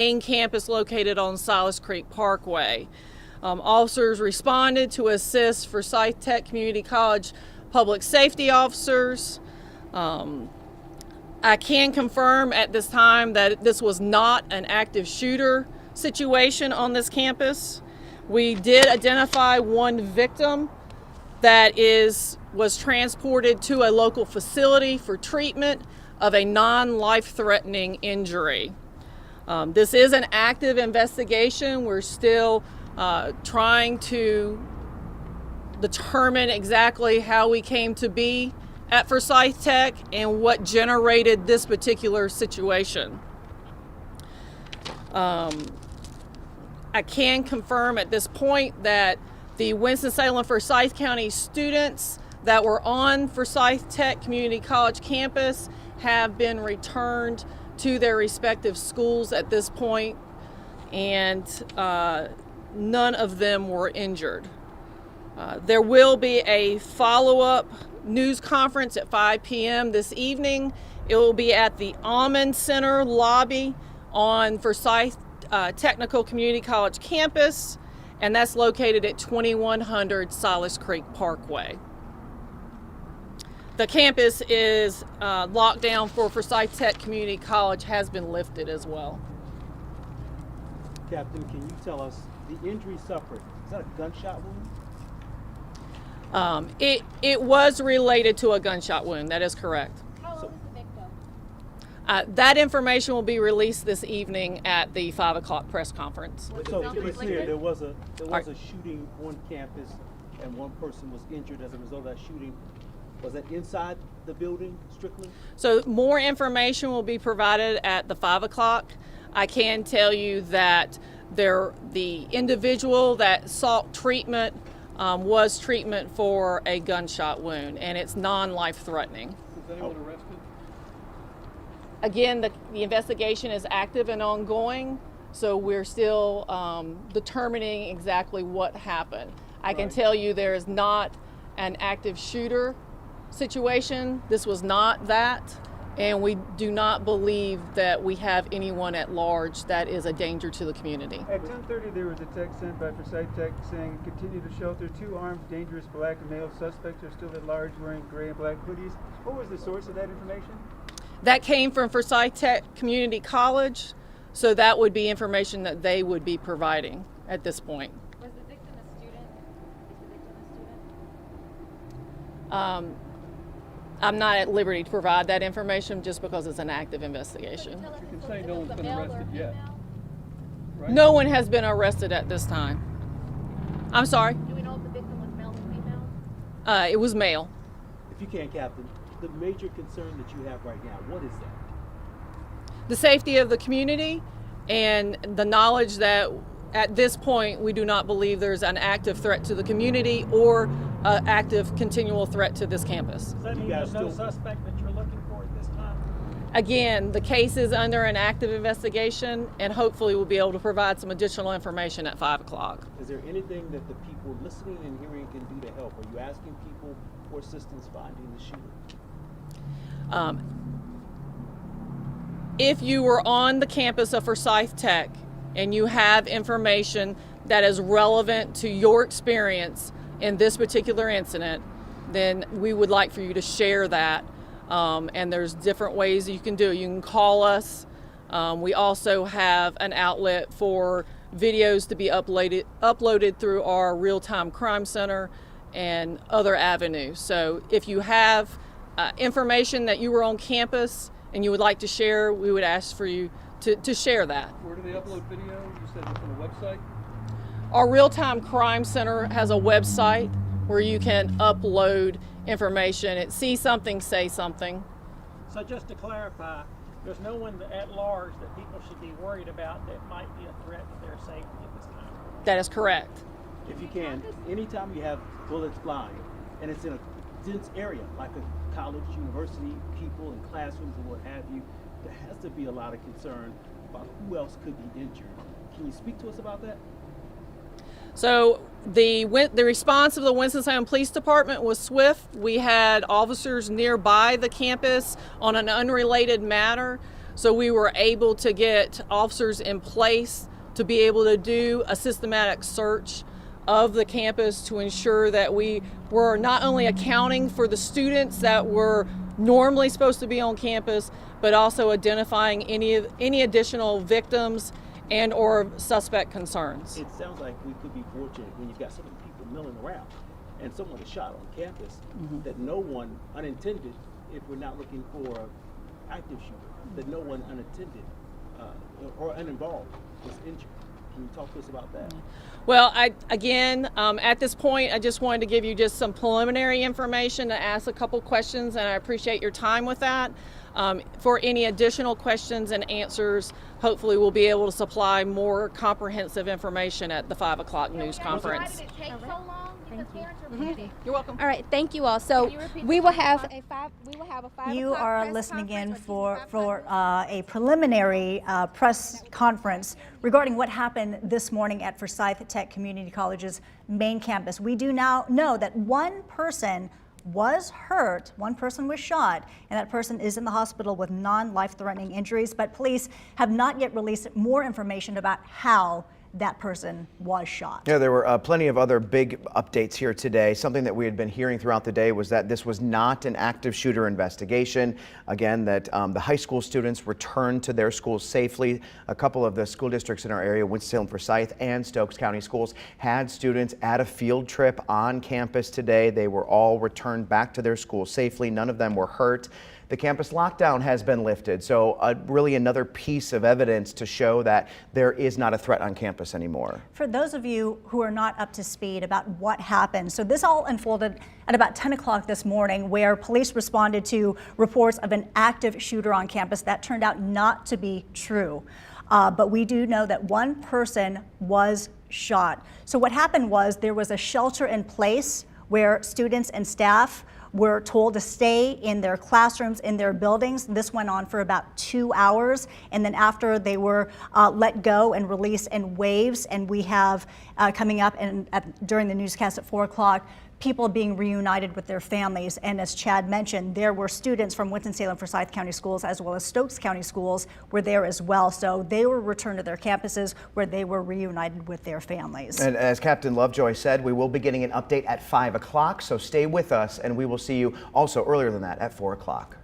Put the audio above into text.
main campus located on Silas Creek Parkway. Officers responded to assist Forsyth Tech Community College public safety officers. I can confirm at this time that this was not an active shooter situation on this campus. We did identify one victim that was transported to a local facility for treatment of a non-life-threatening injury. This is an active investigation. We're still trying to determine exactly how we came to be at Forsyth Tech and what generated this particular situation. I can confirm at this point that the Winston-Salem Forsyth County students that were on Forsyth Tech Community College campus have been returned to their respective schools at this point, and none of them were injured. There will be a follow-up news conference at 5 p.m. this evening. It will be at the Almond Center lobby on Forsyth Technical Community College campus, and that's located at 2100 Silas Creek Parkway. The campus is locked down for Forsyth Tech Community College has been lifted as well. Captain, can you tell us the injury suffered? Is that a gunshot wound? It was related to a gunshot wound. That is correct. How old is the victim? That information will be released this evening at the 5 o'clock press conference. So to be clear, there was a shooting on campus, and one person was injured as a result of that shooting. Was that inside the building strictly? So more information will be provided at the 5 o'clock. I can tell you that the individual that sought treatment was treatment for a gunshot wound, and it's non-life threatening. Was anyone arrested? Again, the investigation is active and ongoing, so we're still determining exactly what happened. I can tell you there is not an active shooter situation. This was not that, and we do not believe that we have anyone at large that is a danger to the community. At 10:30, there was a text sent by Forsyth Tech saying, "Continue to shelter. 2 armed, dangerous black and male suspects are still at large wearing gray and black hoodies." What was the source of that information? That came from Forsyth Tech Community College, so that would be information that they would be providing at this point. Was the victim a student? Is the victim a student? I'm not at liberty to provide that information just because it's an active investigation. You can say no one's been arrested yet. Right? No one has been arrested at this time. I'm sorry? Do we know if the victim was male or female? It was male. If you can, Captain, the major concern that you have right now, what is that? The safety of the community and the knowledge that at this point we do not believe there's an active threat to the community or an active continual threat to this campus. Does that mean there's no suspect that you're looking for at this time? Again, the case is under an active investigation, and hopefully we'll be able to provide some additional information at 5 o'clock. Is there anything that the people listening and hearing can do to help? Are you asking people for assistance finding the shooter? If you were on the campus of Forsyth Tech and you have information that is relevant to your experience in this particular incident, then we would like for you to share that. And there's different ways you can do it. You can call us. We also have an outlet for videos to be uploaded through our real-time crime center and other avenues. So if you have information that you were on campus and you would like to share, we would ask for you to share that. Where do they upload video? You said it's on a website? Our real-time crime center has a website where you can upload information. It's See Something, Say Something. So just to clarify, there's no one at large that people should be worried about that might be a threat to their safety at this time. That is correct. If you can, anytime you have bullets flying and it's in a dense area like a college, university, people in classrooms and what have you, there has to be a lot of concern about who else could be injured. Can you speak to us about that? So the response of the Winston-Salem Police Department was swift. We had officers nearby the campus on an unrelated matter. So we were able to get officers in place to be able to do a systematic search of the campus to ensure that we were not only accounting for the students that were normally supposed to be on campus, but also identifying any additional victims and or suspect concerns. It sounds like we could be fortunate when you've got so many people milling around and someone is shot on campus that no one unintended, if we're not looking for an active shooter, that no one unintended or uninvolved was injured. Can you talk to us about that? Well, at this point, I just wanted to give you just some preliminary information to ask a couple questions, and I appreciate your time with that. For any additional questions and answers, hopefully we'll be able to supply more comprehensive information at the 5 o'clock news conference. Why did it take so long? Because parents are busy. You're welcome. All right, thank you all. So Can you repeat we the will time have slot? a 5. You are press listening in conference or for TV5 a preliminary press conference regarding what happened this morning at Forsyth Tech Community College's main campus. We do now know that one person was hurt, one person was shot, and that person is in the hospital with non-life-threatening injuries, but police have not yet released more information about how that person was shot. Yeah, there were plenty of other big updates here today. Something that we had been hearing throughout the day was that this was not an active shooter investigation. Again, that the high school students returned to their schools safely. A couple of the school districts in our area, Winston-Salem, Forsyth, and Stokes County Schools, had students at a field trip on campus today. They were all returned back to their schools safely. None of them were hurt. The campus lockdown has been lifted, so really another piece of evidence to show that there is not a threat on campus anymore. For those of you who are not up to speed about what happened, so this all unfolded at about 10 o'clock this morning, where police responded to reports of an active shooter on campus. That turned out not to be true. But we do know that one person was shot. So what happened was there was a shelter in place where students and staff were told to stay in their classrooms, in their buildings. This went on for about 2 hours, and then after they were let go and released in waves, and we have coming up and during the newscast at 4 o'clock, people being reunited with their families. And as Chad mentioned, there were students from Winston-Salem, Forsyth County Schools, as well as Stokes County Schools were there as well. So they were returned to their campuses where they were reunited with their families. And as Captain Lovejoy said, we will be getting an update at 5 o'clock, so stay with us, and we will see you also earlier than that at 4 o'clock.